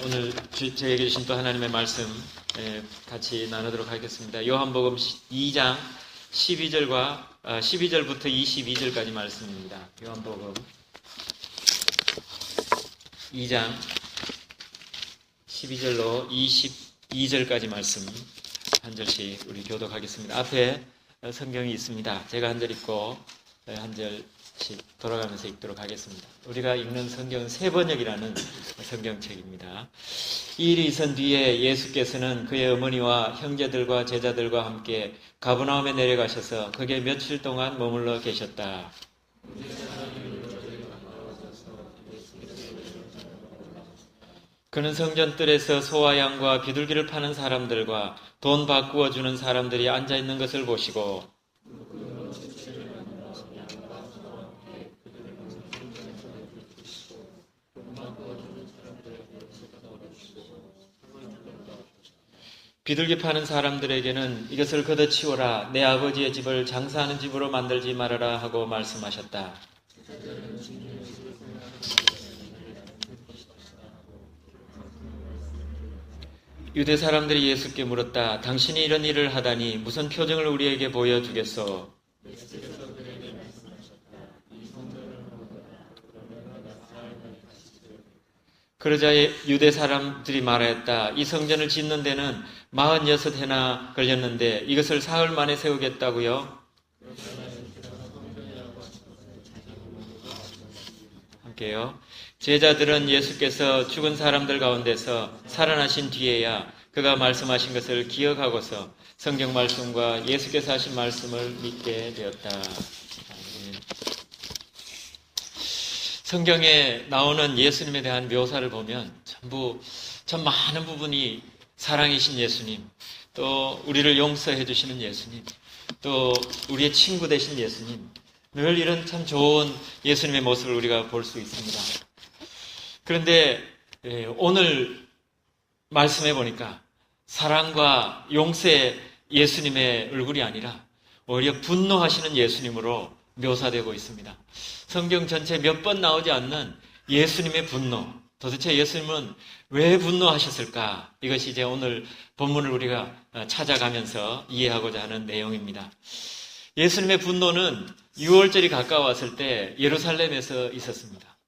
오늘 저에게 주신 또 하나님의 말씀 같이 나누도록 하겠습니다. 요한복음 2장 12절부터 22절까지 말씀입니다. 요한복음 2장 12절로 22절까지 말씀 한 절씩 우리 교독하겠습니다. 앞에 성경이 있습니다. 제가 한 절 읽고 한 절씩 돌아가면서 읽도록 하겠습니다. 우리가 읽는 성경은 세번역이라는 성경책입니다. 이 일이 있은 뒤에 예수께서는 그의 어머니와 형제들과 제자들과 함께 가버나움에 내려가셔서 거기에 며칠 동안 머물러 계셨다. 그는 성전뜰에서 소와 양과 비둘기를 파는 사람들과 돈 바꾸어 주는 사람들이 앉아 있는 것을 보시고 비둘기 파는 사람들에게는 이것을 걷어치워라, 내 아버지의 집을 장사하는 집으로 만들지 말아라 하고 말씀하셨다. 유대 사람들이 예수께 물었다. 당신이 이런 일을 하다니 무슨 표정을 우리에게 보여주겠소? 그러자 유대 사람들이 말하였다. 이 성전을 짓는 데는 46해나 걸렸는데 이것을 사흘 만에 세우겠다고요? 함께요. 제자들은 예수께서 죽은 사람들 가운데서 살아나신 뒤에야 그가 말씀하신 것을 기억하고서 성경 말씀과 예수께서 하신 말씀을 믿게 되었다. 성경에 나오는 예수님에 대한 묘사를 보면 참 많은 부분이 사랑이신 예수님, 또 우리를 용서해 주시는 예수님, 또 우리의 친구 되신 예수님, 늘 이런 참 좋은 예수님의 모습을 우리가 볼 수 있습니다. 그런데 오늘 말씀해 보니까 사랑과 용서의 예수님의 얼굴이 아니라 오히려 분노하시는 예수님으로 묘사되고 있습니다. 성경 전체 몇 번 나오지 않는 예수님의 분노, 도대체 예수님은 왜 분노하셨을까? 이것이 이제 오늘 본문을 우리가 찾아가면서 이해하고자 하는 내용입니다. 예수님의 분노는 유월절이 가까웠을 때 예루살렘에서 있었습니다.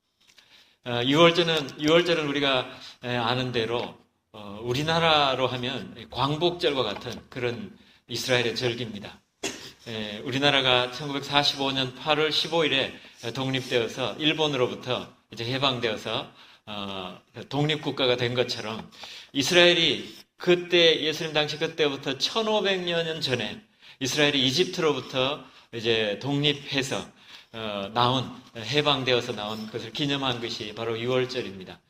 유월절은 우리가 아는 대로 우리나라로 하면 광복절과 같은 그런 이스라엘의 절기입니다. 우리나라가 1945년 8월 15일에 독립되어서 일본으로부터 이제 해방되어서 독립국가가 된 것처럼 이스라엘이 그때 예수님 당시 그때부터 1500여 년 전에 이스라엘이 이집트로부터 이제 독립해서 해방되어서 나온 것을 기념한 것이 바로 유월절입니다.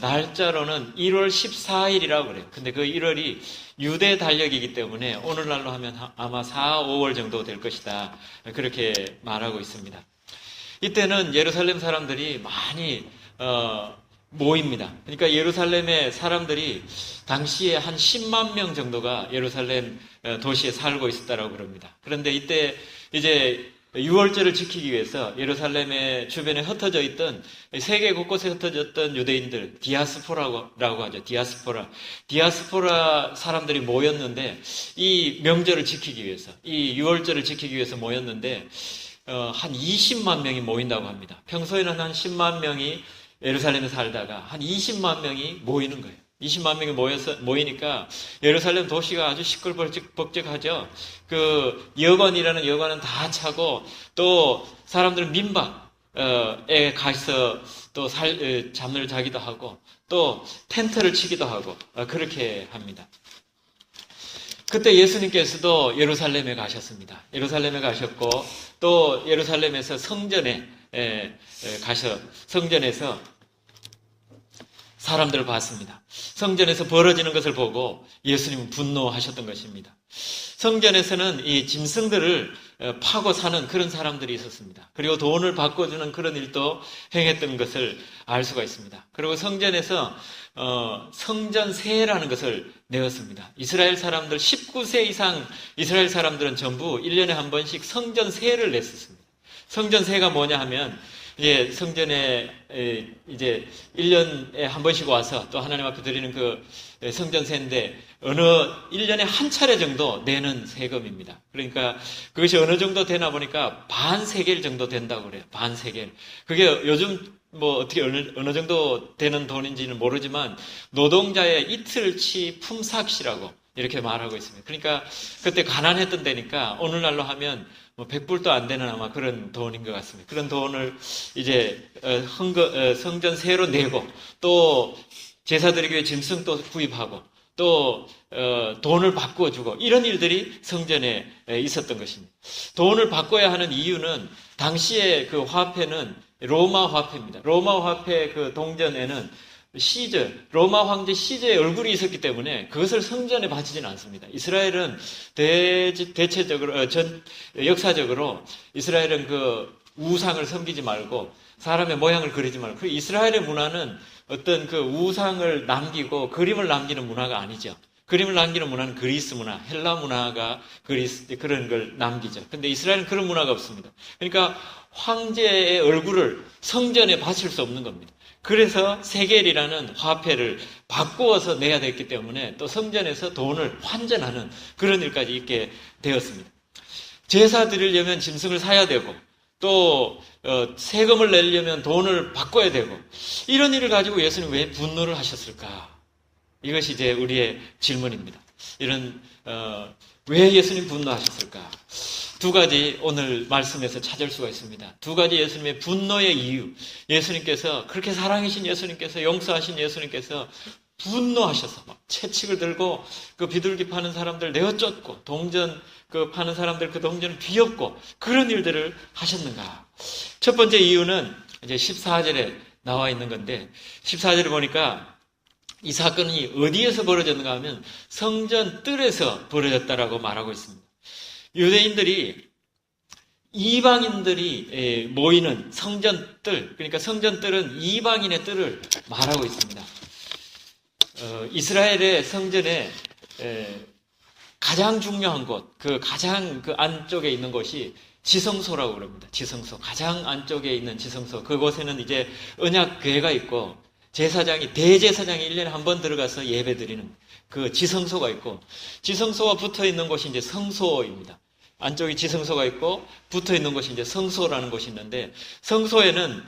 날짜로는 1월 14일이라고 그래요. 근데 그 1월이 유대 달력이기 때문에 오늘날로 하면 아마 4, 5월 정도 될 것이다. 그렇게 말하고 있습니다. 이때는 예루살렘 사람들이 많이 모입니다. 그러니까 예루살렘의 사람들이 당시에 한 10만 명 정도가 예루살렘 도시에 살고 있었다고 그럽니다. 그런데 이때 이제 유월절을 지키기 위해서 예루살렘의 주변에 흩어져 있던 세계 곳곳에 흩어졌던 유대인들, 디아스포라고 하죠. 디아스포라 사람들이 모였는데 이 명절을 지키기 위해서, 이 유월절을 지키기 위해서 모였는데 한 20만 명이 모인다고 합니다. 평소에는 한 10만 명이 예루살렘에 살다가 한 20만 명이 모이는 거예요. 20만 명이 모이니까 예루살렘 도시가 아주 시끌벅적하죠. 그 여관이라는 여관은 다 차고 또 사람들은 민박에 가서 또 잠을 자기도 하고 또 텐트를 치기도 하고 그렇게 합니다. 그때 예수님께서도 예루살렘에 가셨습니다. 예루살렘에 가셨고 또 예루살렘에서 성전에 가서 성전에서 사람들을 봤습니다. 성전에서 벌어지는 것을 보고 예수님은 분노하셨던 것입니다. 성전에서는 이 짐승들을 파고 사는 그런 사람들이 있었습니다. 그리고 돈을 바꿔주는 그런 일도 행했던 것을 알 수가 있습니다. 그리고 성전에서 성전세라는 것을 내었습니다. 이스라엘 사람들 19세 이상 이스라엘 사람들은 전부 1년에 한 번씩 성전세를 냈었습니다. 성전세가 뭐냐 하면 예, 성전에 이제 1년에 한 번씩 와서 또 하나님 앞에 드리는 그 성전세인데 어느 1년에 한 차례 정도 내는 세금입니다. 그러니까 그것이 어느 정도 되나 보니까 반 세겔 정도 된다고 그래요. 반 세겔. 그게 요즘 뭐 어떻게 어느 정도 되는 돈인지는 모르지만 노동자의 이틀치 품삯이라고 이렇게 말하고 있습니다. 그러니까 그때 가난했던 데니까 오늘날로 하면 뭐 100불도 안 되는 아마 그런 돈인 것 같습니다. 그런 돈을 이제 성전세로 내고 또 제사드리기 위해 짐승도 구입하고 또 돈을 바꾸어주고 이런 일들이 성전에 있었던 것입니다. 돈을 바꿔야 하는 이유는 당시에 그 화폐는 로마 화폐입니다. 로마 화폐 그 동전에는 로마 황제 시저의 얼굴이 있었기 때문에 그것을 성전에 바치지는 않습니다. 이스라엘은 대체적으로, 역사적으로 이스라엘은 그 우상을 섬기지 말고 사람의 모양을 그리지 말고 그 이스라엘의 문화는 어떤 그 우상을 남기고 그림을 남기는 문화가 아니죠. 그림을 남기는 문화는 그리스 문화, 헬라 문화가 그런 걸 남기죠. 근데 이스라엘은 그런 문화가 없습니다. 그러니까 황제의 얼굴을 성전에 바칠 수 없는 겁니다. 그래서 세겔이라는 화폐를 바꾸어서 내야 됐기 때문에 또 성전에서 돈을 환전하는 그런 일까지 있게 되었습니다. 제사 드리려면 짐승을 사야 되고 또 세금을 내려면 돈을 바꿔야 되고 이런 일을 가지고 예수님 왜 분노를 하셨을까? 이것이 이제 우리의 질문입니다. 왜 예수님 분노하셨을까? 두 가지 오늘 말씀에서 찾을 수가 있습니다. 두 가지 예수님의 분노의 이유. 예수님께서 그렇게 사랑이신 예수님께서 용서하신 예수님께서 분노하셔서 막 채찍을 들고 그 비둘기 파는 사람들 내어쫓고 동전 그 파는 사람들 그 동전을 비엎고 그런 일들을 하셨는가? 첫 번째 이유는 이제 14절에 나와 있는 건데 14절에 보니까 이 사건이 어디에서 벌어졌는가 하면 성전 뜰에서 벌어졌다라고 말하고 있습니다. 유대인들이 이방인들이 모이는 성전 뜰, 그러니까 성전 뜰은 이방인의 뜰을 말하고 있습니다. 이스라엘의 성전에 가장 중요한 곳, 가장 그 안쪽에 있는 곳이 지성소라고 그럽니다. 지성소, 가장 안쪽에 있는 지성소. 그곳에는 이제 언약궤가 있고 대제사장이 1년에 한 번 들어가서 예배 드리는 그 지성소가 있고 지성소와 붙어 있는 곳이 이제 성소입니다. 안쪽에 지성소가 있고 붙어 있는 곳이 이제 성소라는 곳이 있는데 성소에는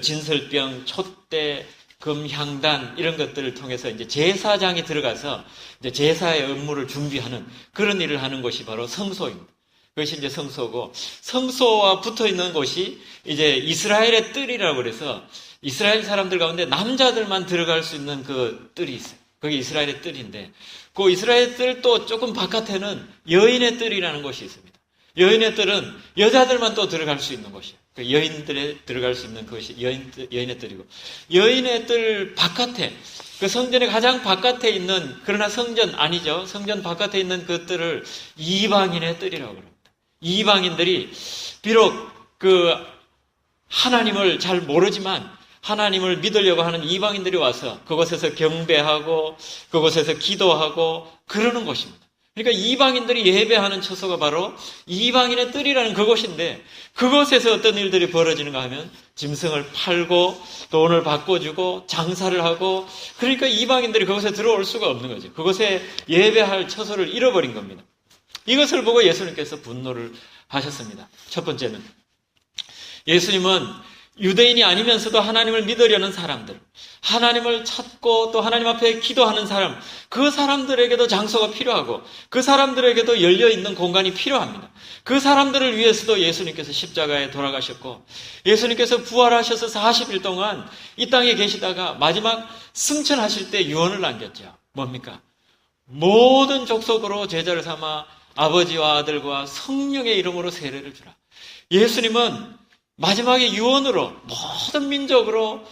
진설병, 촛대, 금향단 이런 것들을 통해서 이제 제사장이 들어가서 이제 제사의 업무를 준비하는 그런 일을 하는 곳이 바로 성소입니다. 그것이 이제 성소고 성소와 붙어 있는 곳이 이제 이스라엘의 뜰이라고 그래서 이스라엘 사람들 가운데 남자들만 들어갈 수 있는 그 뜰이 있어요. 그게 이스라엘의 뜰인데 그 이스라엘 뜰 또 조금 바깥에는 여인의 뜰이라는 곳이 있습니다. 여인의 뜰은 여자들만 또 들어갈 수 있는 곳이에요. 여인들에 들어갈 수 있는 것이 여인의 뜰이고 여인의 뜰 바깥에 그 성전의 가장 바깥에 있는 그러나 성전 아니죠. 성전 바깥에 있는 그 뜰을 이방인의 뜰이라고 합니다. 이방인들이 비록 그 하나님을 잘 모르지만 하나님을 믿으려고 하는 이방인들이 와서 그곳에서 경배하고 그곳에서 기도하고 그러는 곳입니다. 그러니까 이방인들이 예배하는 처소가 바로 이방인의 뜰이라는 그곳인데 그곳에서 어떤 일들이 벌어지는가 하면 짐승을 팔고 돈을 바꿔주고 장사를 하고 그러니까 이방인들이 그곳에 들어올 수가 없는 거죠. 그곳에 예배할 처소를 잃어버린 겁니다. 이것을 보고 예수님께서 분노를 하셨습니다. 첫 번째는 예수님은 유대인이 아니면서도 하나님을 믿으려는 사람들, 하나님을 찾고 또 하나님 앞에 기도하는 사람, 그 사람들에게도 장소가 필요하고 그 사람들에게도 열려있는 공간이 필요합니다. 그 사람들을 위해서도 예수님께서 십자가에 돌아가셨고 예수님께서 부활하셔서 40일 동안 이 땅에 계시다가 마지막 승천하실 때 유언을 남겼죠. 뭡니까? 모든 족속으로 제자를 삼아 아버지와 아들과 성령의 이름으로 세례를 주라. 예수님은 마지막에 유언으로 모든 민족으로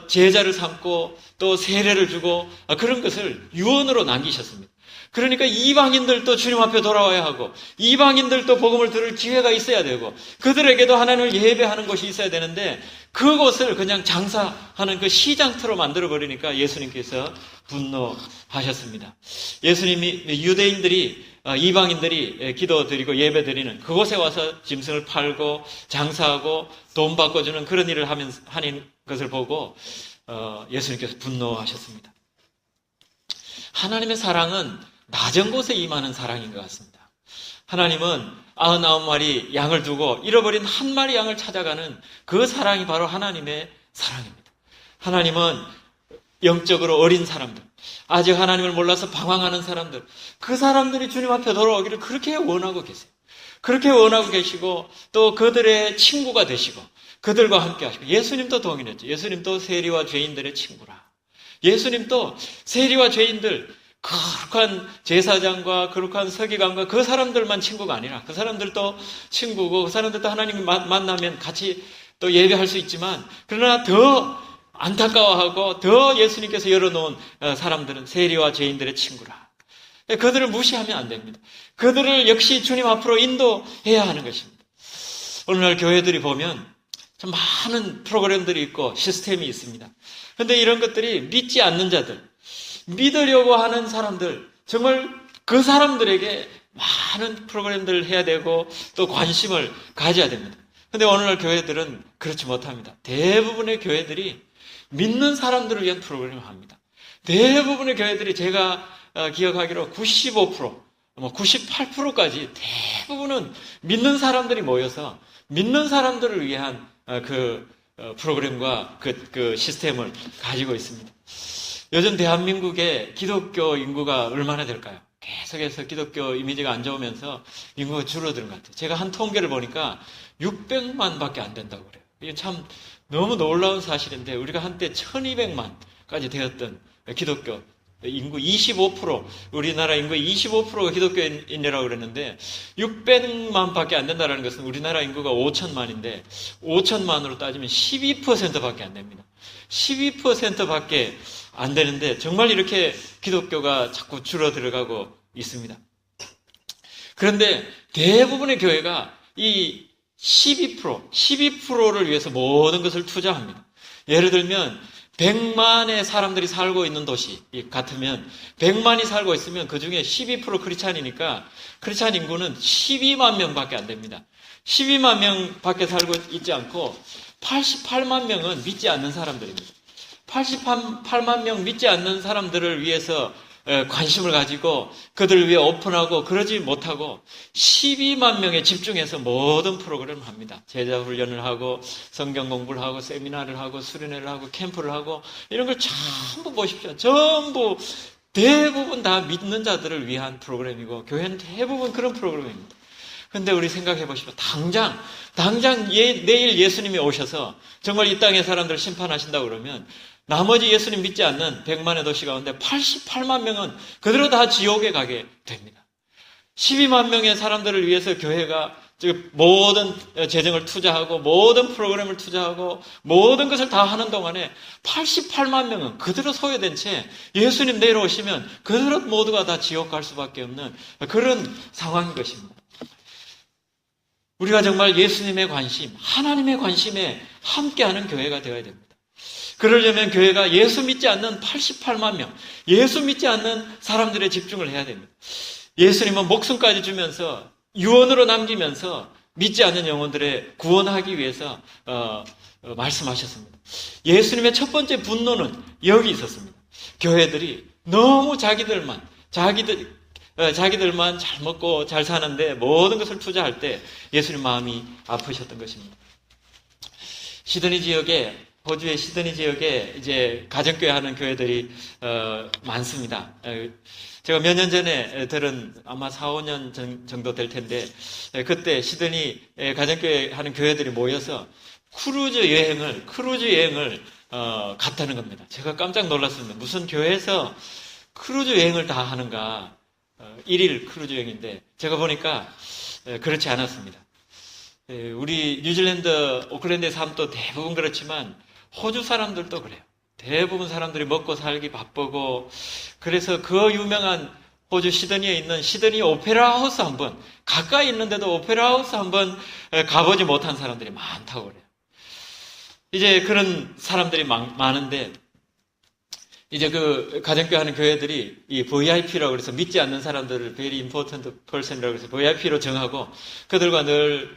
제자를 삼고 또 세례를 주고 그런 것을 유언으로 남기셨습니다. 그러니까 이방인들도 주님 앞에 돌아와야 하고 이방인들도 복음을 들을 기회가 있어야 되고 그들에게도 하나님을 예배하는 곳이 있어야 되는데 그곳을 그냥 장사하는 그 시장터로 만들어버리니까 예수님께서 분노하셨습니다. 예수님이 유대인들이 이방인들이 기도드리고 예배드리는 그곳에 와서 짐승을 팔고 장사하고 돈 바꿔주는 그런 일을 하는 것을 보고 예수님께서 분노하셨습니다. 하나님의 사랑은 낮은 곳에 임하는 사랑인 것 같습니다. 하나님은 99마리 양을 두고 잃어버린 한 마리 양을 찾아가는 그 사랑이 바로 하나님의 사랑입니다. 하나님은 영적으로 어린 사람들, 아직 하나님을 몰라서 방황하는 사람들, 그 사람들이 주님 앞에 돌아오기를 그렇게 원하고 계세요. 그렇게 원하고 계시고 또 그들의 친구가 되시고 그들과 함께 하시고 예수님도 동일했죠. 예수님도 세리와 죄인들의 친구라. 예수님도 세리와 죄인들, 거룩한 제사장과 거룩한 서기관과 그 사람들만 친구가 아니라 그 사람들도 친구고 그 사람들도 하나님 만나면 같이 또 예배할 수 있지만 그러나 더 안타까워하고 더 예수님께서 열어놓은 사람들은 세리와 죄인들의 친구라. 그들을 무시하면 안 됩니다. 그들을 역시 주님 앞으로 인도해야 하는 것입니다. 오늘날 교회들이 보면 참 많은 프로그램들이 있고 시스템이 있습니다. 그런데 이런 것들이 믿지 않는 자들, 믿으려고 하는 사람들, 정말 그 사람들에게 많은 프로그램들을 해야 되고 또 관심을 가져야 됩니다. 그런데 오늘날 교회들은 그렇지 못합니다. 대부분의 교회들이 믿는 사람들을 위한 프로그램을 합니다. 대부분의 교회들이 제가 기억하기로 95%, 98%까지 대부분은 믿는 사람들이 모여서 믿는 사람들을 위한 그 프로그램과 그 시스템을 가지고 있습니다. 요즘 대한민국의 기독교 인구가 얼마나 될까요? 계속해서 기독교 이미지가 안 좋으면서 인구가 줄어드는 것 같아요. 제가 한 통계를 보니까 600만 밖에 안 된다고 그래요. 이게 참 너무 놀라운 사실인데 우리가 한때 1200만까지 되었던 기독교 인구 25%, 우리나라 인구 25%가 기독교인이라고 그랬는데 600만 밖에 안 된다는 것은 우리나라 인구가 5천만인데 5천만으로 따지면 12%밖에 안 됩니다. 12%밖에 안 되는데 정말 이렇게 기독교가 자꾸 줄어들어가고 있습니다. 그런데 대부분의 교회가 이 12%를 위해서 모든 것을 투자합니다. 예를 들면 100만의 사람들이 살고 있는 도시 같으면 100만이 살고 있으면 그중에 12% 크리스찬이니까 크리스찬 인구는 12만 명밖에 안 됩니다. 12만 명밖에 살고 있지 않고 88만 명은 믿지 않는 사람들입니다. 88만 명 믿지 않는 사람들을 위해서 관심을 가지고 그들을 위해 오픈하고 그러지 못하고 12만 명에 집중해서 모든 프로그램을 합니다. 제자 훈련을 하고 성경 공부를 하고 세미나를 하고 수련회를 하고 캠프를 하고 이런 걸 전부 보십시오. 전부 대부분 다 믿는 자들을 위한 프로그램이고 교회는 대부분 그런 프로그램입니다. 그런데 우리 생각해 보십시오. 당장 내일 예수님이 오셔서 정말 이 땅의 사람들을 심판하신다고 그러면 나머지 예수님 믿지 않는 100만의 도시 가운데 88만 명은 그대로 다 지옥에 가게 됩니다. 12만 명의 사람들을 위해서 교회가 모든 재정을 투자하고 모든 프로그램을 투자하고 모든 것을 다 하는 동안에 88만 명은 그대로 소외된 채 예수님 내려오시면 그대로 모두가 다 지옥 갈 수밖에 없는 그런 상황인 것입니다. 우리가 정말 예수님의 관심, 하나님의 관심에 함께하는 교회가 되어야 됩니다. 그러려면 교회가 예수 믿지 않는 88만 명, 예수 믿지 않는 사람들의 집중을 해야 됩니다. 예수님은 목숨까지 주면서 유언으로 남기면서 믿지 않는 영혼들의 구원하기 위해서 말씀하셨습니다. 예수님의 첫 번째 분노는 여기 있었습니다. 교회들이 너무 자기들만 잘 먹고 잘 사는데 모든 것을 투자할 때 예수님 마음이 아프셨던 것입니다. 호주의 시드니 지역에 이제 가정교회 하는 교회들이 많습니다. 제가 몇 년 전에 들은 아마 4, 5년 정도 될 텐데 그때 시드니 가정교회 하는 교회들이 모여서 크루즈 여행을 갔다는 겁니다. 제가 깜짝 놀랐습니다. 무슨 교회에서 크루즈 여행을 다 하는가. 1일 크루즈 여행인데 제가 보니까 그렇지 않았습니다. 우리 뉴질랜드 오클랜드의 삶도 대부분 그렇지만 호주 사람들도 그래요. 대부분 사람들이 먹고 살기 바쁘고, 그래서 그 유명한 호주 시드니에 있는 시드니 오페라 하우스 한번, 가까이 있는데도 오페라 하우스 한번 가보지 못한 사람들이 많다고 그래요. 이제 그런 사람들이 많은데, 이제 그 가정교회 하는 교회들이 이 VIP라고 그래서 믿지 않는 사람들을 Very Important Person이라고 해서 VIP로 정하고 그들과 늘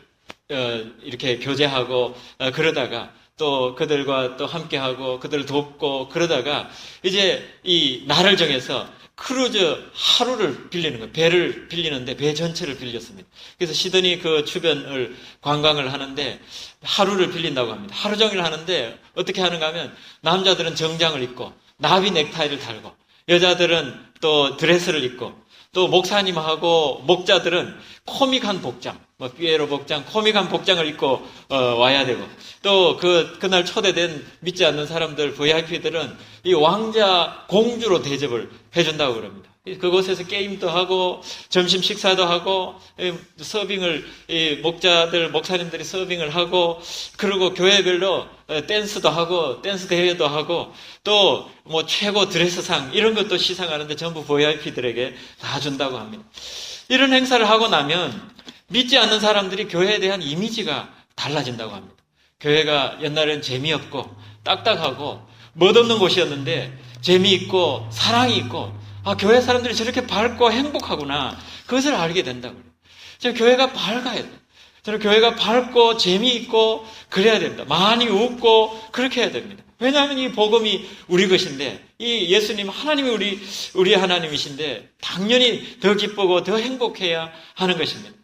이렇게 교제하고 그러다가 또 그들과 또 함께하고 그들을 돕고 그러다가 이제 이 날을 정해서 크루즈 하루를 빌리는 거예요. 배를 빌리는데 배 전체를 빌렸습니다. 그래서 시드니 그 주변을 관광을 하는데 하루를 빌린다고 합니다. 하루 종일 하는데 어떻게 하는가 하면 남자들은 정장을 입고 나비 넥타이를 달고 여자들은 또 드레스를 입고 또 목사님하고 목자들은 코믹한 복장, 뭐 피에로 복장, 코믹한 복장을 입고 와야 되고 또 그날 초대된 믿지 않는 사람들 VIP들은 이 왕자 공주로 대접을 해준다고 그럽니다. 그곳에서 게임도 하고 점심 식사도 하고 서빙을 목자들 목사님들이 서빙을 하고 그리고 교회별로 댄스도 하고 댄스 대회도 하고 또 뭐 최고 드레스상 이런 것도 시상하는데 전부 VIP들에게 다 준다고 합니다. 이런 행사를 하고 나면 믿지 않는 사람들이 교회에 대한 이미지가 달라진다고 합니다. 교회가 옛날엔 재미없고 딱딱하고 멋없는 곳이었는데 재미있고 사랑이 있고 교회 사람들이 저렇게 밝고 행복하구나 그것을 알게 된다고 그래요. 저는 교회가 밝아야 돼요. 저는 교회가 밝고 재미있고 그래야 됩니다. 많이 웃고 그렇게 해야 됩니다. 왜냐하면 이 복음이 우리 것인데 이 예수님 하나님이 우리 하나님이신데 당연히 더 기쁘고 더 행복해야 하는 것입니다.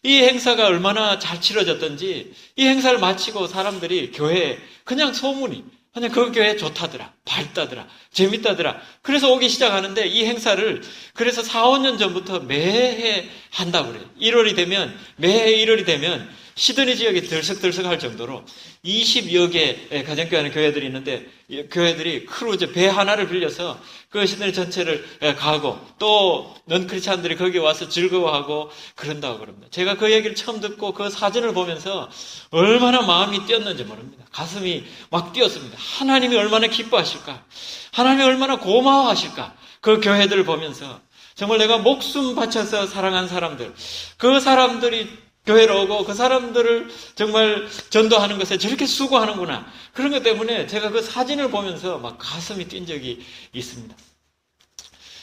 이 행사가 얼마나 잘 치러졌던지 이 행사를 마치고 사람들이 교회에 그냥 소문이 그냥 그 교회 좋다더라, 밝다더라, 재밌다더라. 그래서 오기 시작하는데 이 행사를 그래서 4, 5년 전부터 매해 한다고 그래요. 1월이 되면 매해 1월이 되면 시드니 지역이 들썩들썩할 정도로 20여 개 가정교회 하는 교회들이 있는데 교회들이 크루즈 배 하나를 빌려서 그 시드니 전체를 가고 또 넌크리스찬들이 거기 와서 즐거워하고 그런다고 그럽니다. 제가 그 얘기를 처음 듣고 그 사진을 보면서 얼마나 마음이 뛰었는지 모릅니다. 가슴이 막 뛰었습니다. 하나님이 얼마나 기뻐하실까? 하나님이 얼마나 고마워하실까? 그 교회들을 보면서 정말 내가 목숨 바쳐서 사랑한 사람들, 그 사람들이 교회로 오고 그 사람들을 정말 전도하는 것에 저렇게 수고하는구나. 그런 것 때문에 제가 그 사진을 보면서 막 가슴이 뛴 적이 있습니다.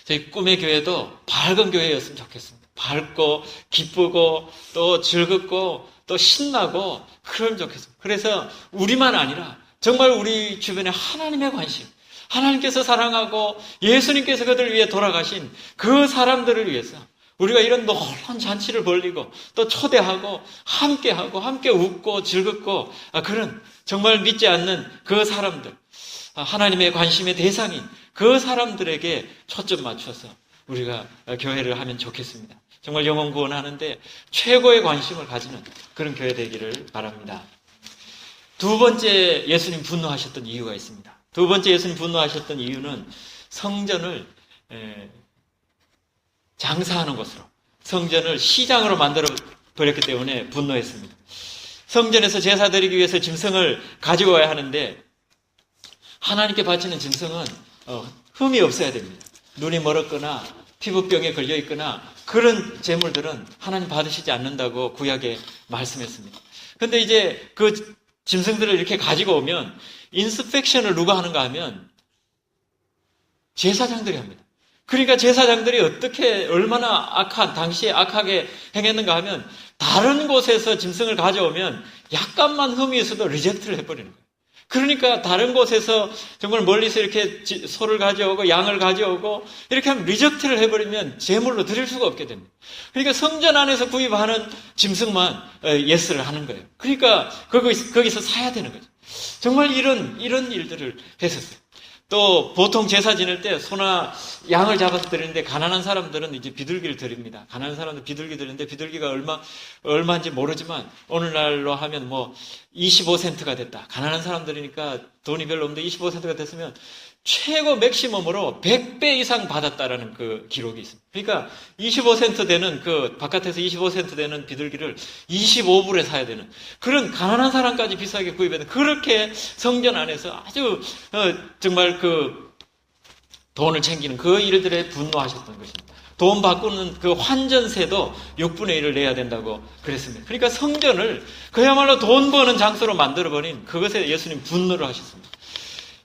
저희 꿈의 교회도 밝은 교회였으면 좋겠습니다. 밝고 기쁘고 또 즐겁고 또 신나고 그러면 좋겠습니다. 그래서 우리만 아니라 정말 우리 주변에 하나님의 관심, 하나님께서 사랑하고 예수님께서 그들을 위해 돌아가신 그 사람들을 위해서 우리가 이런 놀라운 잔치를 벌리고 또 초대하고 함께하고 함께 웃고 즐겁고 그런 정말 믿지 않는 그 사람들, 하나님의 관심의 대상인 그 사람들에게 초점 맞춰서 우리가 교회를 하면 좋겠습니다. 정말 영혼 구원하는데 최고의 관심을 가지는 그런 교회 되기를 바랍니다. 두 번째 예수님 분노하셨던 이유가 있습니다. 두 번째 예수님 분노하셨던 이유는 성전을 장사하는 곳으로, 성전을 시장으로 만들어 버렸기 때문에 분노했습니다. 성전에서 제사 드리기 위해서 짐승을 가지고 와야 하는데 하나님께 바치는 짐승은 흠이 없어야 됩니다. 눈이 멀었거나 피부병에 걸려 있거나 그런 제물들은 하나님 받으시지 않는다고 구약에 말씀했습니다. 그런데 이제 그 짐승들을 이렇게 가지고 오면 인스펙션을 누가 하는가 하면 제사장들이 합니다. 그러니까 제사장들이 어떻게 얼마나 당시에 악하게 행했는가 하면 다른 곳에서 짐승을 가져오면 약간만 흠이 있어도 리젝트를 해버리는 거예요. 그러니까 다른 곳에서 정말 멀리서 이렇게 소를 가져오고 양을 가져오고 이렇게 하면 리젝트를 해버리면 제물로 드릴 수가 없게 됩니다. 그러니까 성전 안에서 구입하는 짐승만 예스를 하는 거예요. 그러니까 거기서 사야 되는 거죠. 정말 이런 일들을 했었어요. 또 보통 제사 지낼 때 소나 양을 잡아서 드리는데 가난한 사람들은 이제 비둘기를 드립니다. 가난한 사람들 비둘기 드리는데 비둘기가 얼마인지 모르지만 오늘날로 하면 뭐 25센트가 됐다. 가난한 사람들이니까 돈이 별로 없는데 25센트가 됐으면 최고 맥시멈으로 100배 이상 받았다라는 그 기록이 있습니다. 그러니까 25센트 되는 그 바깥에서 25센트 되는 비둘기를 25불에 사야 되는 그런 가난한 사람까지 비싸게 구입해야 되는 그렇게 성전 안에서 아주 정말 그 돈을 챙기는 그 일들에 분노하셨던 것입니다. 돈 바꾸는 그 환전세도 6분의 1을 내야 된다고 그랬습니다. 그러니까 성전을 그야말로 돈 버는 장소로 만들어버린 그것에 예수님 분노를 하셨습니다.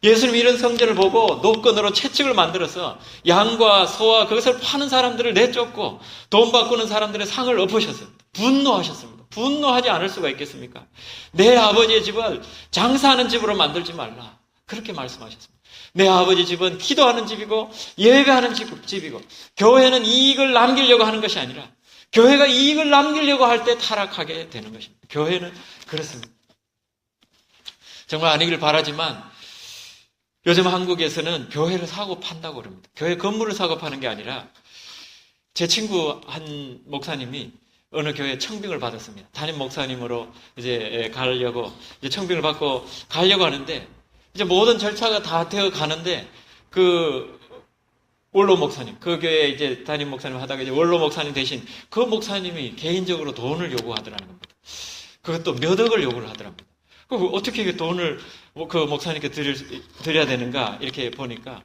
예수님 이런 성전을 보고 노건으로 채찍을 만들어서 양과 소와 그것을 파는 사람들을 내쫓고 돈 바꾸는 사람들의 상을 엎으셨습니다. 분노하셨습니다. 분노하지 않을 수가 있겠습니까? 내 아버지의 집을 장사하는 집으로 만들지 말라. 그렇게 말씀하셨습니다. 내 아버지 집은 기도하는 집이고 예배하는 집이고 교회는 이익을 남기려고 하는 것이 아니라 교회가 이익을 남기려고 할 때 타락하게 되는 것입니다. 교회는 그렇습니다. 정말 아니길 바라지만 요즘 한국에서는 교회를 사고 판다고 그럽니다. 교회 건물을 사고 파는 게 아니라 제 친구 한 목사님이 어느 교회에 청빙을 받았습니다. 담임 목사님으로 이제 가려고 이제 청빙을 받고 가려고 하는데 이제 모든 절차가 다 되어 가는데 그 원로 목사님, 그 교회 이제 담임 목사님 하다가 이제 원로 목사님 대신 그 목사님이 개인적으로 돈을 요구하더라는 겁니다. 그것도 몇 억을 요구를 하더랍니다. 어떻게 돈을 그 목사님께 드려야 되는가 이렇게 보니까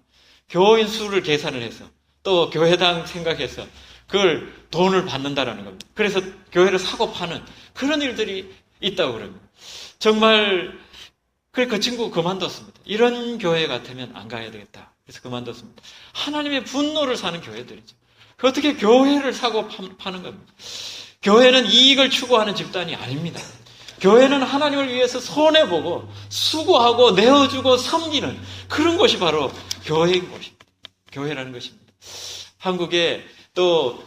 교인 수를 계산을 해서 또 교회당 생각해서 그걸 돈을 받는다라는 겁니다. 그래서 교회를 사고 파는 그런 일들이 있다고 그럽니다. 정말 그래 그 친구 그만뒀습니다. 이런 교회 같으면 안 가야 되겠다. 그래서 그만뒀습니다. 하나님의 분노를 사는 교회들이죠. 어떻게 교회를 사고 파는 겁니다. 교회는 이익을 추구하는 집단이 아닙니다. 교회는 하나님을 위해서 손해보고 수고하고 내어주고 섬기는 그런 것이 바로 교회인 것입니다. 교회라는 것입니다. 한국에 또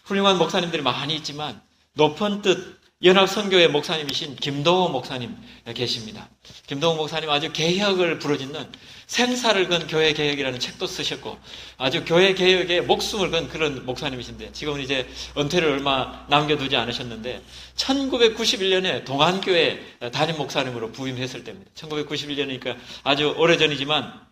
훌륭한 목사님들이 많이 있지만 높은 뜻 연합선교회 목사님이신 김동호 목사님 계십니다. 김동호 목사님 아주 개혁을 부르짖는 생사를 건 교회 개혁이라는 책도 쓰셨고 아주 교회 개혁에 목숨을 건 그런 목사님이신데 지금은 이제 은퇴를 얼마 남겨두지 않으셨는데 1991년에 동안교회 담임 목사님으로 부임했을 때입니다. 1991년이니까 아주 오래전이지만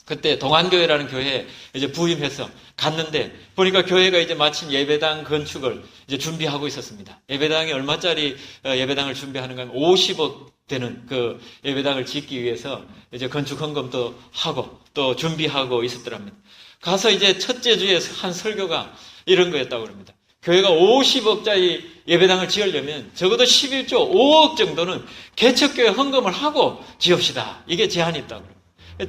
그때 동안교회라는 교회에 이제 부임해서 갔는데 보니까 교회가 이제 마침 예배당 건축을 이제 준비하고 있었습니다. 예배당이 얼마짜리 예배당을 준비하는가 하면 50억 되는 그 예배당을 짓기 위해서 이제 건축 헌금도 하고 또 준비하고 있었더랍니다. 가서 이제 첫째 주에 한 설교가 이런 거였다고 합니다. 교회가 50억짜리 예배당을 지으려면 적어도 11조 5억 정도는 개척교회 헌금을 하고 지읍시다. 이게 제한이 있다고 합니다.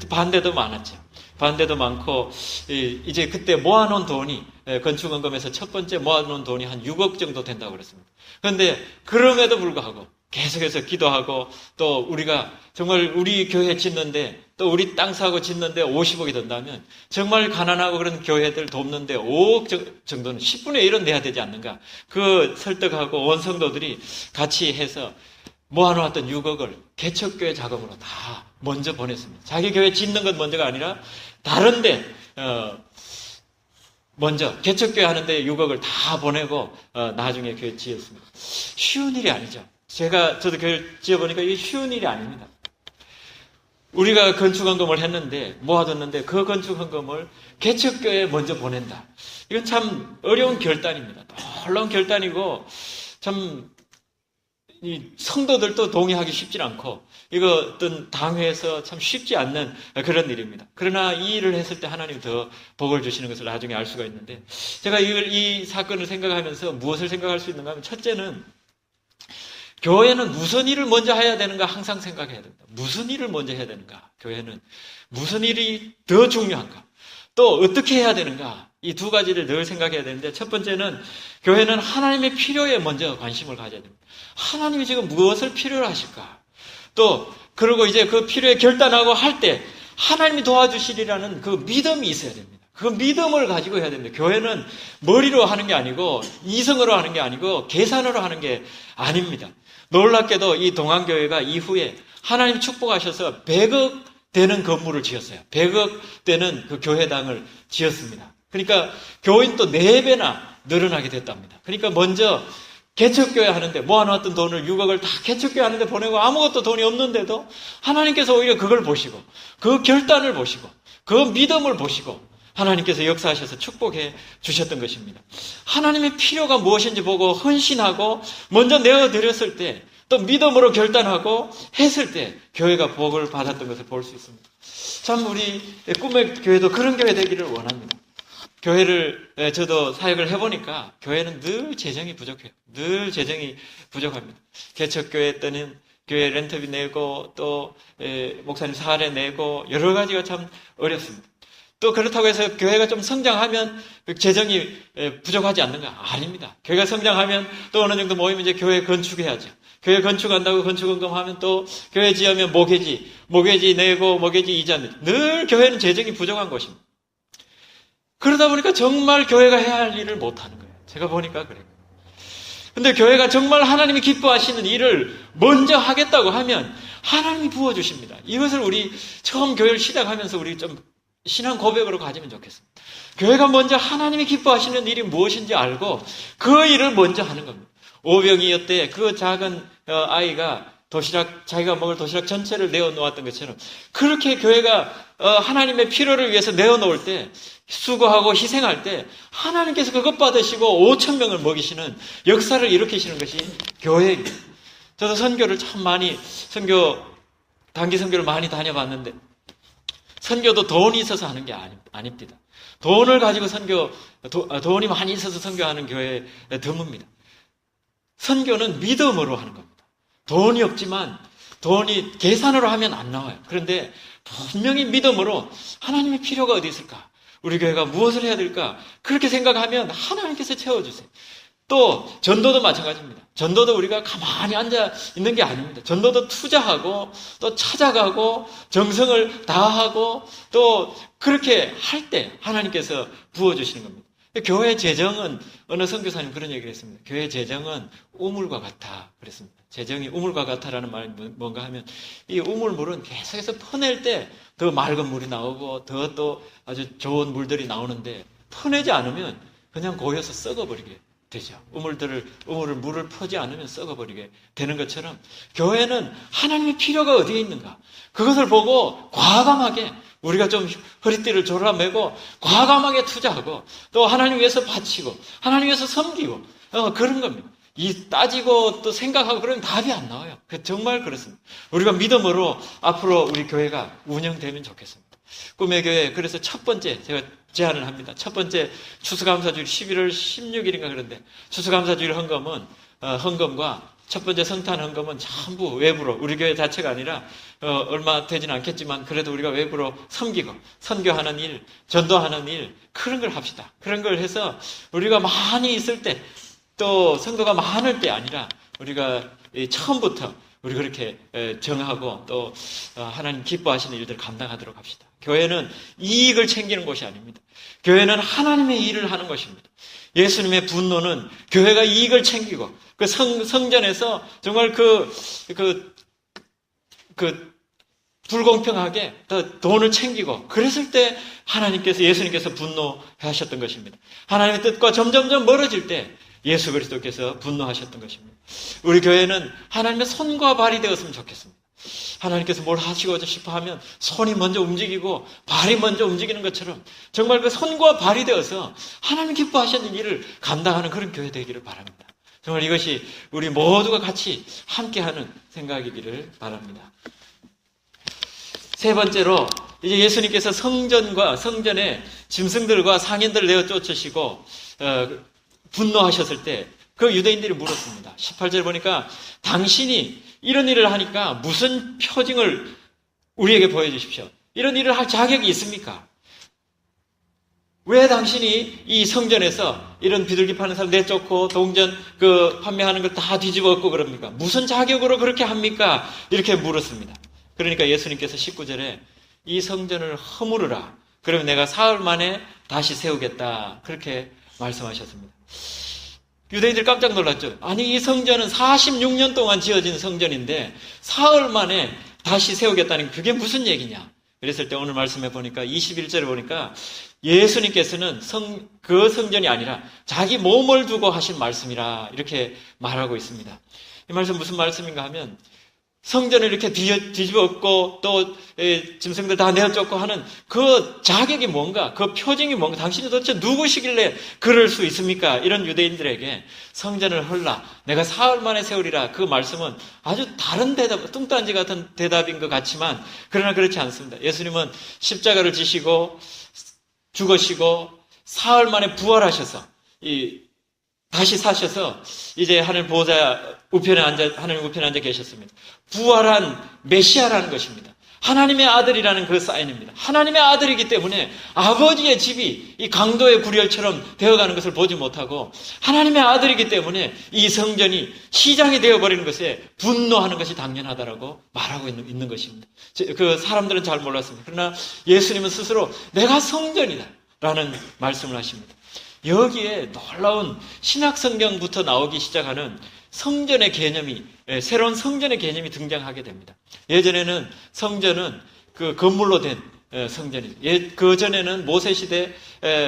반대도 많았죠. 반대도 많고 이제 그때 모아놓은 돈이 건축원금에서 첫 번째 모아놓은 돈이 한 6억 정도 된다고 그랬습니다. 그런데 그럼에도 불구하고 계속해서 기도하고 또 우리가 정말 우리 교회 짓는데 또 우리 땅 사고 짓는데 50억이 든다면 정말 가난하고 그런 교회들 돕는데 5억 정도는 10분의 1은 내야 되지 않는가. 그 설득하고 원성도들이 같이 해서 모아놓았던 6억을 개척교회 자금으로 다 먼저 보냈습니다. 자기 교회 짓는 건 먼저가 아니라 다른데 먼저 개척교회 하는데 6억을 다 보내고 나중에 교회 지었습니다. 쉬운 일이 아니죠. 저도 교회 지어보니까 이게 쉬운 일이 아닙니다. 우리가 건축헌금을 했는데 모아뒀는데 그 건축헌금을 개척교회에 먼저 보낸다. 이건 참 어려운 결단입니다. 놀라운 결단이고 참 이 성도들도 동의하기 쉽지 않고 이거 어떤 당회에서 참 쉽지 않는 그런 일입니다. 그러나 이 일을 했을 때 하나님이 더 복을 주시는 것을 나중에 알 수가 있는데 제가 이 사건을 생각하면서 무엇을 생각할 수 있는가 하면 첫째는 교회는 무슨 일을 먼저 해야 되는가 항상 생각해야 됩니다. 무슨 일을 먼저 해야 되는가? 교회는 무슨 일이 더 중요한가? 또 어떻게 해야 되는가? 이 두 가지를 늘 생각해야 되는데 첫 번째는 교회는 하나님의 필요에 먼저 관심을 가져야 됩니다. 하나님이 지금 무엇을 필요로 하실까? 또 그리고 이제 그 필요에 결단하고 할 때 하나님이 도와주시리라는 그 믿음이 있어야 됩니다. 그 믿음을 가지고 해야 됩니다. 교회는 머리로 하는 게 아니고 이성으로 하는 게 아니고 계산으로 하는 게 아닙니다. 놀랍게도 이 동안교회가 이후에 하나님 축복하셔서 100억 되는 건물을 지었어요. 100억 되는 그 교회당을 지었습니다. 그러니까 교인도 4배나 늘어나게 됐답니다. 그러니까 먼저 개척교회 하는데 모아놓았던 돈을 6억을 다 개척교회 하는데 보내고 아무것도 돈이 없는데도 하나님께서 오히려 그걸 보시고 그 결단을 보시고 그 믿음을 보시고 하나님께서 역사하셔서 축복해 주셨던 것입니다. 하나님의 필요가 무엇인지 보고 헌신하고 먼저 내어드렸을 때 또 믿음으로 결단하고 했을 때 교회가 복을 받았던 것을 볼 수 있습니다. 참 우리 꿈의 교회도 그런 교회 되기를 원합니다. 교회를 저도 사역을 해보니까 교회는 늘 재정이 부족해요. 늘 재정이 부족합니다. 개척교회 때는 교회 렌트비 내고 또 목사님 사례 내고 여러 가지가 참 어렵습니다. 또 그렇다고 해서 교회가 좀 성장하면 재정이 부족하지 않는가? 아닙니다. 교회가 성장하면 또 어느 정도 모이면 이제 교회 건축해야죠. 교회 건축한다고 건축원금 하면 또 교회 지으면 모계지 내고 모계지 이자 내고 늘 교회는 재정이 부족한 것입니다. 그러다 보니까 정말 교회가 해야 할 일을 못하는 거예요. 제가 보니까 그래요. 근데 교회가 정말 하나님이 기뻐하시는 일을 먼저 하겠다고 하면 하나님이 부어주십니다. 이것을 우리 처음 교회를 시작하면서 우리 좀 신앙 고백으로 가지면 좋겠습니다. 교회가 먼저 하나님이 기뻐하시는 일이 무엇인지 알고 그 일을 먼저 하는 겁니다. 오병이어때 그 작은 아이가 자기가 먹을 도시락 전체를 내어놓았던 것처럼 그렇게 교회가 하나님의 필요를 위해서 내어놓을 때 수고하고 희생할 때 하나님께서 그것 받으시고 5,000명을 먹이시는 역사를 일으키시는 것이 교회입니다. 저도 선교를 참 많이 단기 선교를 많이 다녀봤는데 선교도 돈이 있어서 하는 게 아닙니다. 돈을 가지고 돈이 많이 있어서 선교하는 교회 드뭅니다. 선교는 믿음으로 하는 겁니다. 돈이 없지만 돈이 계산으로 하면 안 나와요. 그런데 분명히 믿음으로 하나님의 필요가 어디 있을까? 우리 교회가 무엇을 해야 될까? 그렇게 생각하면 하나님께서 채워주세요. 또 전도도 마찬가지입니다. 전도도 우리가 가만히 앉아 있는 게 아닙니다. 전도도 투자하고 또 찾아가고 정성을 다하고 또 그렇게 할 때 하나님께서 부어주시는 겁니다. 교회 재정은 어느 선교사님 그런 얘기를 했습니다. 교회 재정은 우물과 같아 그랬습니다. 재정이 우물과 같아라는 말이 뭔가 하면 이 우물물은 계속해서 퍼낼 때 더 맑은 물이 나오고 더 또 아주 좋은 물들이 나오는데 퍼내지 않으면 그냥 고여서 썩어버리게 되죠. 물을 퍼지 않으면 썩어버리게 되는 것처럼 교회는 하나님의 필요가 어디에 있는가 그것을 보고 과감하게 우리가 좀 허리띠를 졸라매고 과감하게 투자하고 또 하나님 위해서 바치고 하나님 위해서 섬기고 그런 겁니다. 따지고 또 생각하고 그러면 답이 안 나와요. 정말 그렇습니다. 우리가 믿음으로 앞으로 우리 교회가 운영되면 좋겠습니다. 꿈의 교회 그래서 첫 번째 제가 제안을 합니다. 첫 번째 추수감사주일 11월 16일인가 그런데 추수감사주일 헌금과 첫 번째 성탄 헌금은 전부 외부로 우리 교회 자체가 아니라 얼마 되지는 않겠지만 그래도 우리가 외부로 섬기고 선교하는 일, 전도하는 일 그런 걸 합시다. 그런 걸 해서 우리가 많이 있을 때 또 성도가 많을 때 아니라 우리가 처음부터 우리 그렇게 정하고 또 하나님 기뻐하시는 일들을 감당하도록 합시다. 교회는 이익을 챙기는 곳이 아닙니다. 교회는 하나님의 일을 하는 것입니다. 예수님의 분노는 교회가 이익을 챙기고 그 성전에서 정말 불공평하게 돈을 챙기고 그랬을 때 예수님께서 분노하셨던 것입니다. 하나님의 뜻과 점점점 멀어질 때 예수 그리스도께서 분노하셨던 것입니다. 우리 교회는 하나님의 손과 발이 되었으면 좋겠습니다. 하나님께서 뭘 하시고 싶어 하면 손이 먼저 움직이고 발이 먼저 움직이는 것처럼 정말 그 손과 발이 되어서 하나님 기뻐하시는 일을 감당하는 그런 교회 되기를 바랍니다. 정말 이것이 우리 모두가 같이 함께하는 생각이기를 바랍니다. 세 번째로 이제 예수님께서 성전에 짐승들과 상인들을 내어 쫓으시고 분노하셨을 때 그 유대인들이 물었습니다. 18절 보니까 당신이 이런 일을 하니까 무슨 표징을 우리에게 보여주십시오. 이런 일을 할 자격이 있습니까? 왜 당신이 이 성전에서 이런 비둘기 파는 사람 내쫓고 동전 판매하는 걸 다 뒤집어 엎고 그럽니까? 무슨 자격으로 그렇게 합니까? 이렇게 물었습니다. 그러니까 예수님께서 19절에 이 성전을 허물으라. 그러면 내가 사흘 만에 다시 세우겠다. 그렇게 말씀하셨습니다. 유대인들 깜짝 놀랐죠. 아니 이 성전은 46년 동안 지어진 성전인데 사흘 만에 다시 세우겠다는 게 그게 무슨 얘기냐. 그랬을 때 오늘 말씀해 보니까 21절에 보니까 예수님께서는 그 성전이 아니라 자기 몸을 두고 하신 말씀이라 이렇게 말하고 있습니다. 이 말씀 무슨 말씀인가 하면 성전을 이렇게 뒤집어 엎고 또 짐승들 다 내어쫓고 하는 그 자격이 뭔가, 그 표징이 뭔가, 당신이 도대체 누구시길래 그럴 수 있습니까? 이런 유대인들에게 성전을 헐라, 내가 사흘 만에 세우리라, 그 말씀은 아주 다른 대답, 뚱딴지 같은 대답인 것 같지만 그러나 그렇지 않습니다. 예수님은 십자가를 지시고 죽으시고 사흘 만에 부활하셔서 다시 사셔서 이제 하나님 우편에 앉아 계셨습니다. 부활한 메시아라는 것입니다. 하나님의 아들이라는 그 사인입니다. 하나님의 아들이기 때문에 아버지의 집이 이 강도의 구렬처럼 되어가는 것을 보지 못하고 하나님의 아들이기 때문에 이 성전이 시장이 되어버리는 것에 분노하는 것이 당연하다라고 말하고 있는 것입니다. 그 사람들은 잘 몰랐습니다. 그러나 예수님은 스스로 내가 성전이다 라는 말씀을 하십니다. 여기에 놀라운 신약 성경부터 나오기 시작하는 성전의 개념이, 새로운 성전의 개념이 등장하게 됩니다. 예전에는 성전은 그 건물로 된 성전이죠. 그 전에는 모세 시대,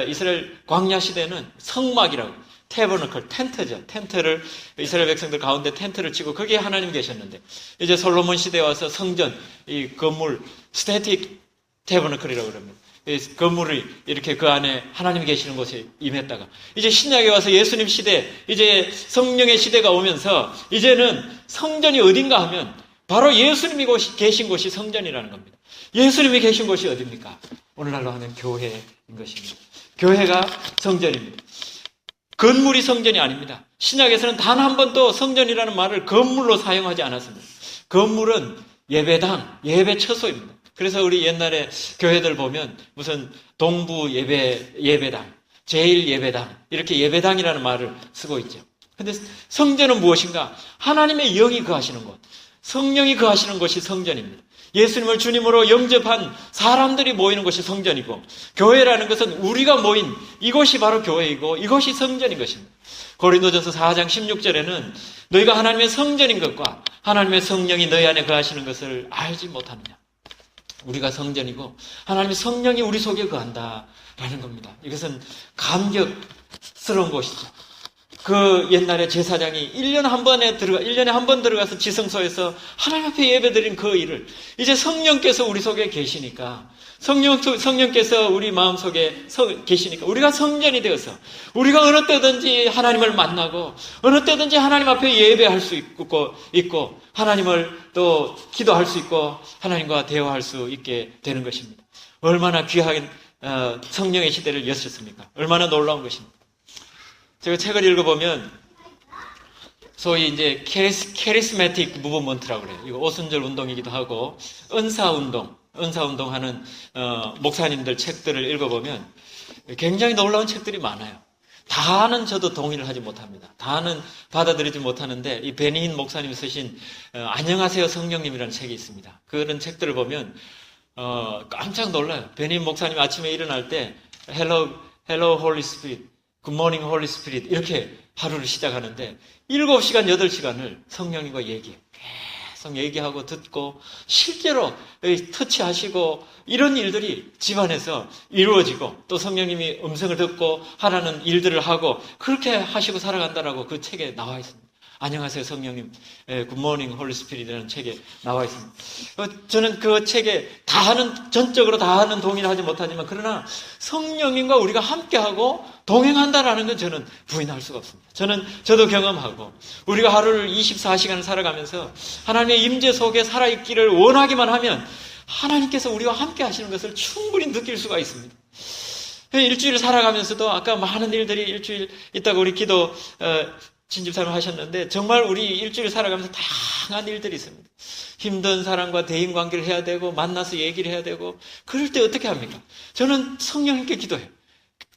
이스라엘 광야 시대는 성막이라고, 태버너클, 텐트죠. 텐트를, 이스라엘 백성들 가운데 텐트를 치고 거기에 하나님 계셨는데, 이제 솔로몬 시대에 와서 성전, 이 건물, 스태틱 태버너클이라고 그럽니다. 건물이 이렇게 그 안에 하나님이 계시는 곳에 임했다가 이제 신약에 와서 예수님 시대, 이제 성령의 시대가 오면서 이제는 성전이 어딘가 하면 바로 예수님이 계신 곳이 성전이라는 겁니다. 예수님이 계신 곳이 어딥니까? 오늘날로 하면 교회인 것입니다. 교회가 성전입니다. 건물이 성전이 아닙니다. 신약에서는 단 한 번도 성전이라는 말을 건물로 사용하지 않았습니다. 건물은 예배당, 예배 처소입니다. 그래서 우리 옛날에 교회들 보면 무슨 동부 예배당, 제일 예배당, 이렇게 예배당이라는 말을 쓰고 있죠. 근데 성전은 무엇인가? 하나님의 영이 거하시는 곳, 성령이 거하시는 곳이 성전입니다. 예수님을 주님으로 영접한 사람들이 모이는 곳이 성전이고, 교회라는 것은 우리가 모인 이곳이 바로 교회이고 이것이 성전인 것입니다. 고린도전서 4장 16절에는 너희가 하나님의 성전인 것과 하나님의 성령이 너희 안에 거하시는 것을 알지 못하느냐. 우리가 성전이고 하나님의 성령이 우리 속에 거한다라는 겁니다. 이것은 감격스러운 것이죠. 그 옛날에 제사장이 1년에 한 번 들어가서 지성소에서 하나님 앞에 예배드린 그 일을 이제 성령께서 우리 속에 계시니까, 성령께서 우리 마음속에 계시니까 우리가 성전이 되어서 우리가 어느 때든지 하나님을 만나고 어느 때든지 하나님 앞에 예배할 수 있고 하나님을 또 기도할 수 있고 하나님과 대화할 수 있게 되는 것입니다. 얼마나 귀한 성령의 시대를 여셨습니까? 얼마나 놀라운 것입니까? 제가 책을 읽어보면 소위 이제 캐리스매틱 무브먼트라고 그래요. 이거 오순절 운동이기도 하고 은사 운동하는 목사님들 책들을 읽어보면 굉장히 놀라운 책들이 많아요. 다는 저도 동의를 하지 못합니다. 다는 받아들이지 못하는데 이 베니힌 목사님이 쓰신 안녕하세요 성령님이라는 책이 있습니다. 그런 책들을 보면 깜짝 놀라요. 베니힌 목사님이 아침에 일어날 때 Hello Holy Spirit, Good morning, Holy Spirit. 이렇게 하루를 시작하는데 7시간, 8시간을 성령님과 얘기해요. 계속 얘기하고 듣고 실제로 터치하시고 이런 일들이 집안에서 이루어지고 또 성령님이 음성을 듣고 하라는 일들을 하고 그렇게 하시고 살아간다라고 그 책에 나와 있습니다. 안녕하세요 성령님, Good morning, Holy Spirit이라는 책에 나와 있습니다. 저는 그 책에 전적으로 다 하는 동의를 하지 못하지만 그러나 성령님과 우리가 함께하고 동행한다라는 건 저는 부인할 수가 없습니다. 저도 경험하고 우리가 하루를 24시간을 살아가면서 하나님의 임재 속에 살아있기를 원하기만 하면 하나님께서 우리와 함께 하시는 것을 충분히 느낄 수가 있습니다. 일주일 살아가면서도 아까 많은 일들이 일주일 있다고 우리 기도 진집사님 하셨는데 정말 우리 일주일 살아가면서 다양한 일들이 있습니다. 힘든 사람과 대인관계를 해야 되고 만나서 얘기를 해야 되고 그럴 때 어떻게 합니까? 저는 성령님께 기도해요.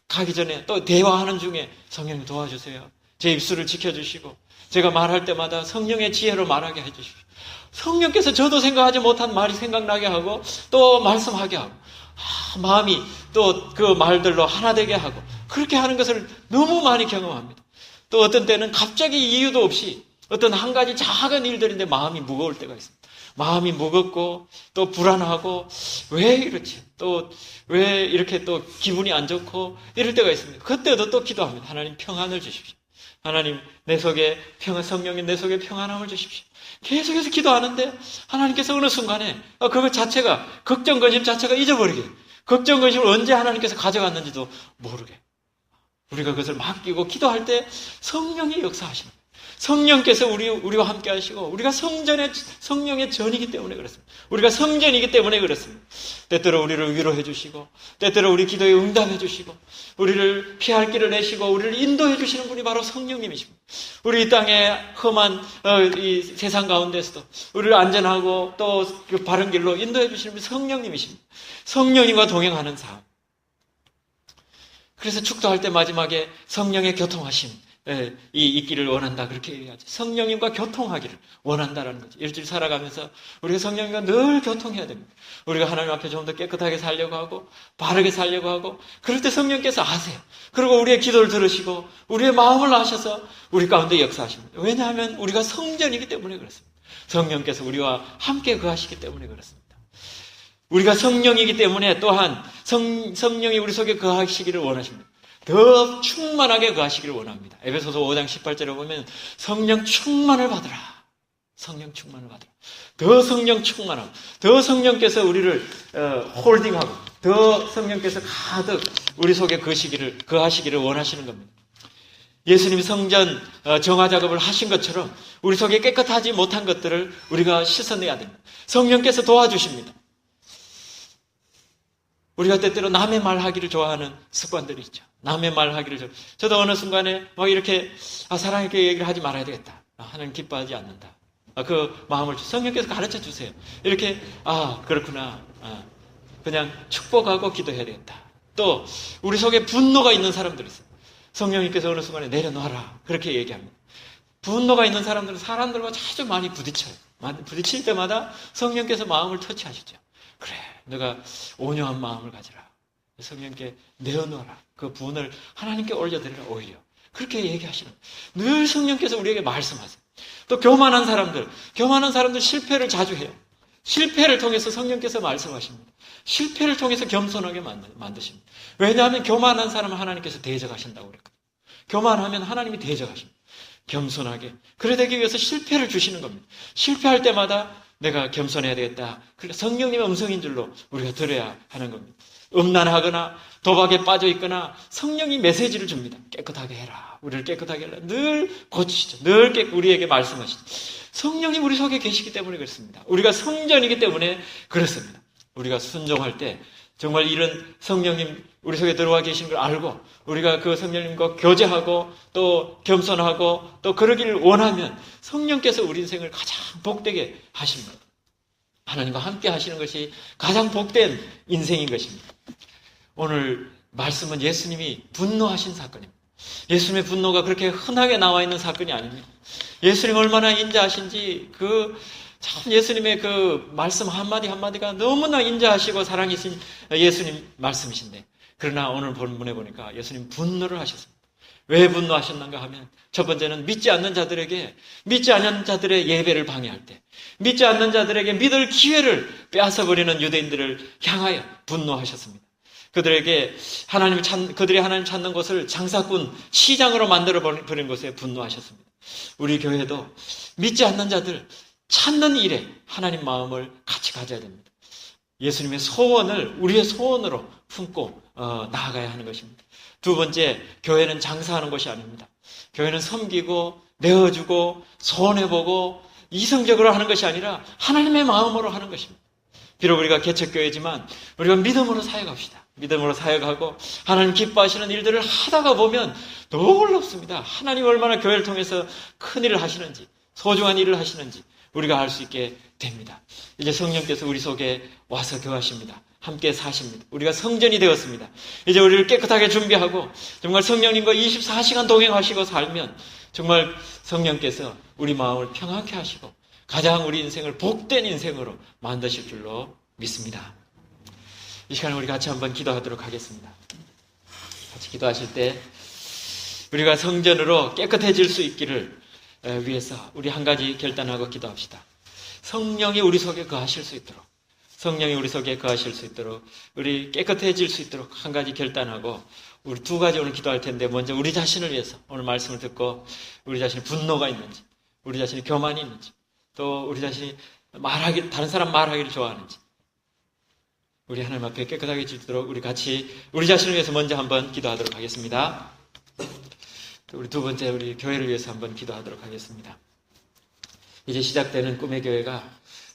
가기 전에 또 대화하는 중에 성령님 도와주세요. 제 입술을 지켜주시고 제가 말할 때마다 성령의 지혜로 말하게 해주십시오. 성령께서 저도 생각하지 못한 말이 생각나게 하고 또 말씀하게 하고 마음이 또 그 말들로 하나 되게 하고 그렇게 하는 것을 너무 많이 경험합니다. 또 어떤 때는 갑자기 이유도 없이 어떤 한 가지 작은 일들인데 마음이 무거울 때가 있습니다. 마음이 무겁고 또 불안하고 왜 이렇지? 또 왜 이렇게 또 기분이 안 좋고 이럴 때가 있습니다. 그때도 또 기도합니다. 하나님 평안을 주십시오. 하나님 내 속에 평안, 성령님 내 속에 평안함을 주십시오. 계속해서 기도하는데 하나님께서 어느 순간에 그것 자체가 걱정 근심 자체가 잊어버리게, 걱정 근심을 언제 하나님께서 가져갔는지도 모르게, 우리가 그것을 맡기고 기도할 때 성령이 역사하십니다. 성령께서 우리와 함께 하시고, 우리가 성령의 전이기 때문에 그렇습니다. 우리가 성전이기 때문에 그렇습니다. 때때로 우리를 위로해 주시고, 때때로 우리 기도에 응답해 주시고, 우리를 피할 길을 내시고, 우리를 인도해 주시는 분이 바로 성령님이십니다. 우리 이 땅의 험한 이 세상 가운데서도 우리를 안전하고 또 그 바른 길로 인도해 주시는 분이 성령님이십니다. 성령님과 동행하는 삶. 그래서 축도할 때 마지막에 성령의 교통하심 이 있기를 원한다, 그렇게 얘기하죠. 성령님과 교통하기를 원한다라는 거죠. 일주일 살아가면서 우리가 성령님과 늘 교통해야 됩니다. 우리가 하나님 앞에 좀 더 깨끗하게 살려고 하고 바르게 살려고 하고, 그럴 때 성령께서 아세요. 그리고 우리의 기도를 들으시고 우리의 마음을 아셔서 우리 가운데 역사하십니다. 왜냐하면 우리가 성전이기 때문에 그렇습니다. 성령께서 우리와 함께 거하시기 때문에 그렇습니다. 우리가 성령이기 때문에 또한 성령이 우리 속에 거하시기를 원하십니다. 더 충만하게 거하시기를 원합니다. 에베소서 5장 18절에 보면 성령 충만을 받으라. 성령 충만을 받으라. 더 성령 충만함, 더 성령께서 우리를 홀딩하고, 더 성령께서 가득 우리 속에 거하시기를 원하시는 겁니다. 예수님이 성전 정화 작업을 하신 것처럼 우리 속에 깨끗하지 못한 것들을 우리가 씻어내야 됩니다. 성령께서 도와주십니다. 우리가 때때로 남의 말 하기를 좋아하는 습관들이 있죠. 남의 말 하기를 저도 어느 순간에 막 이렇게 사랑있게 얘기를 하지 말아야 되겠다. 하나님 기뻐하지 않는다. 그 마음을 성령께서 가르쳐 주세요. 이렇게 그렇구나. 그냥 축복하고 기도해야 되겠다. 또 우리 속에 분노가 있는 사람들이 있어요. 성령님께서 어느 순간에 내려놔라, 그렇게 얘기합니다. 분노가 있는 사람들은 사람들과 자주 많이 부딪혀요. 부딪힐 때마다 성령께서 마음을 터치하시죠. 그래, 너가 온유한 마음을 가지라. 성령께 내어놓아라. 그 분을 하나님께 올려드리라. 오히려 그렇게 얘기하시는, 늘 성령께서 우리에게 말씀하세요. 또 교만한 사람들 실패를 자주 해요. 실패를 통해서 성령께서 말씀하십니다. 실패를 통해서 겸손하게 만드십니다. 왜냐하면 교만한 사람은 하나님께서 대적하신다고 그랬거든요. 교만하면 하나님이 대적하십니다. 겸손하게, 그래 되기 위해서 실패를 주시는 겁니다. 실패할 때마다 내가 겸손해야 되겠다. 그러니까 성령님의 음성인 줄로 우리가 들어야 하는 겁니다. 음란하거나 도박에 빠져 있거나 성령이 메시지를 줍니다. 깨끗하게 해라. 우리를 깨끗하게 해라. 늘 고치시죠. 늘 우리에게 말씀하시죠. 성령님 우리 속에 계시기 때문에 그렇습니다. 우리가 성전이기 때문에 그렇습니다. 우리가 순종할 때 정말 이런 성령님 우리 속에 들어와 계신 걸 알고 우리가 그 성령님과 교제하고 또 겸손하고 또 그러기를 원하면 성령께서 우리 인생을 가장 복되게 하십니다. 하나님과 함께 하시는 것이 가장 복된 인생인 것입니다. 오늘 말씀은 예수님이 분노하신 사건입니다. 예수님의 분노가 그렇게 흔하게 나와 있는 사건이 아닙니다. 예수님 얼마나 인자하신지 참 예수님의 그 말씀 한마디 한마디가 너무나 인자하시고 사랑이신 예수님 말씀이신데, 그러나 오늘 본문에 보니까 예수님 분노를 하셨습니다. 왜 분노하셨는가 하면, 첫 번째는 믿지 않는 자들의 예배를 방해할 때, 믿지 않는 자들에게 믿을 기회를 빼앗아버리는 유대인들을 향하여 분노하셨습니다. 그들이 하나님 찾는 곳을 장사꾼, 시장으로 만들어버린 것에 분노하셨습니다. 우리 교회도 믿지 않는 자들 찾는 일에 하나님 마음을 같이 가져야 됩니다. 예수님의 소원을 우리의 소원으로 품고 나아가야 하는 것입니다. 두 번째, 교회는 장사하는 것이 아닙니다. 교회는 섬기고 내어주고 손해보고 이성적으로 하는 것이 아니라 하나님의 마음으로 하는 것입니다. 비록 우리가 개척교회지만 우리가 믿음으로 사역합시다. 믿음으로 사역하고 하나님 기뻐하시는 일들을 하다가 보면 놀랍습니다. 하나님 얼마나 교회를 통해서 큰 일을 하시는지, 소중한 일을 하시는지 우리가 알 수 있게 됩니다. 이제 성령께서 우리 속에 와서 거하십니다. 함께 사십니다. 우리가 성전이 되었습니다. 이제 우리를 깨끗하게 준비하고 정말 성령님과 24시간 동행하시고 살면 정말 성령께서 우리 마음을 평안케 하시고 가장 우리 인생을 복된 인생으로 만드실 줄로 믿습니다. 이 시간에 우리 같이 한번 기도하도록 하겠습니다. 같이 기도하실 때 우리가 성전으로 깨끗해질 수 있기를 위해서 우리 한 가지 결단하고 기도합시다. 성령이 우리 속에 거하실 수 있도록, 성령이 우리 속에 거하실 수 있도록, 우리 깨끗해질 수 있도록 한 가지 결단하고, 우리 두 가지 오늘 기도할 텐데, 먼저 우리 자신을 위해서 오늘 말씀을 듣고 우리 자신이 분노가 있는지, 우리 자신이 교만이 있는지, 또 우리 자신이 다른 사람 말하기를 좋아하는지, 우리 하나님 앞에 깨끗하게 지도록 우리 같이 우리 자신을 위해서 먼저 한번 기도하도록 하겠습니다. 또 우리 두 번째 우리 교회를 위해서 한번 기도하도록 하겠습니다. 이제 시작되는 꿈의 교회가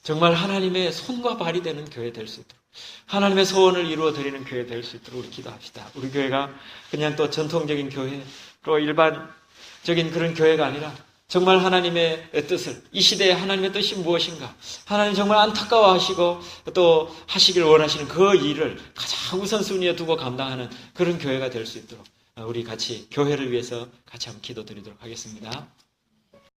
정말 하나님의 손과 발이 되는 교회 될 수 있도록, 하나님의 소원을 이루어 드리는 교회 될 수 있도록 우리 기도합시다. 우리 교회가 그냥 또 전통적인 교회, 또 일반적인 그런 교회가 아니라 정말 하나님의 뜻을, 이 시대에 하나님의 뜻이 무엇인가, 하나님 정말 안타까워하시고 또 하시길 원하시는 그 일을 가장 우선순위에 두고 감당하는 그런 교회가 될 수 있도록 우리 같이 교회를 위해서 같이 한번 기도드리도록 하겠습니다.